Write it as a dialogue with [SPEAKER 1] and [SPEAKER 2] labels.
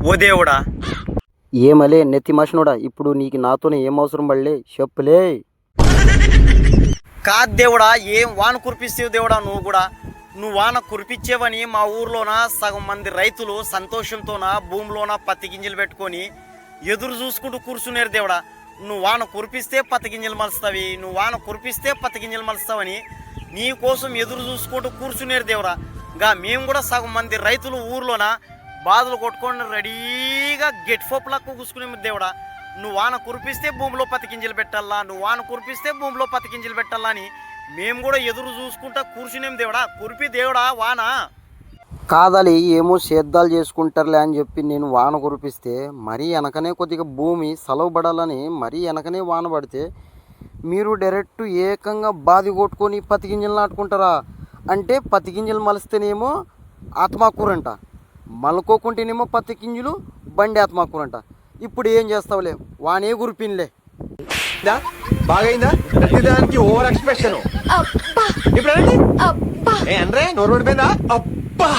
[SPEAKER 1] ఓ దేవుడా,
[SPEAKER 2] ఏమలే నెత్తి మషనుడా, ఇప్పుడు నీకు నాతోనే ఏం అవసరం పడలే చెప్పులే.
[SPEAKER 1] కాదు దేవుడా, ఏం వాన కురిపిస్తేవు దేవుడా. నువ్వు వాన కురిపించేవని మా ఊర్లోన సగం మంది రైతులు సంతోషంతోన భూమిలోన పత్తి గింజలు పెట్టుకొని ఎదురు చూసుకుంటూ కూర్చున్నారు దేవుడా. నువ్వు వాన కురిపిస్తే పత్తి గింజలు మలుస్తావి, నువ్వు వాన కురిపిస్తే పత్తి గింజలు మలుస్తావని నీ కోసం ఎదురు చూసుకుంటూ కూర్చున్నారు దేవుడా. మేము కూడా సగం మంది రైతులు ఊర్లోన బాధలు కొట్టుకొని రెడీగా గెట్ ఫోప్లకు కూసుకునే దేవుడా. నువ్వు వాన కురిపిస్తే భూమిలో పత్తి గింజలు పెట్టాలా, నువ్వు వాన కురిపిస్తే భూమిలో పత్తి గింజలు పెట్టాలా అని మేము కూడా ఎదురు చూసుకుంటా కూర్చునేం దేవుడా. కురిపి దేవుడా వాన.
[SPEAKER 2] కాదలి ఏమో సేద్దాలు చేసుకుంటారులే అని చెప్పి నేను వాన కురిపిస్తే, మరీ వెనకనే కొద్దిగా భూమి సలవబడాలని మరీ వెనకనే వాన పడితే మీరు డైరెక్ట్ ఏకంగా బాది కొట్టుకొని పత్తి గింజలు నాటుకుంటారా? అంటే పత్తి గింజలు మలిస్తేనేమో ఆత్మకూరంట, మలుకోకుంటేనేమో పత్తి గింజలు బండి ఆత్మకూరంట. ఇప్పుడు ఏం చేస్తావులే, వానే కురిపిన్లే.
[SPEAKER 3] బాగైందా? ప్రతిదానికి ఓవర్ ఎక్స్ప్రెషన్. ఇప్పుడు నోరు పడిపోయిందా?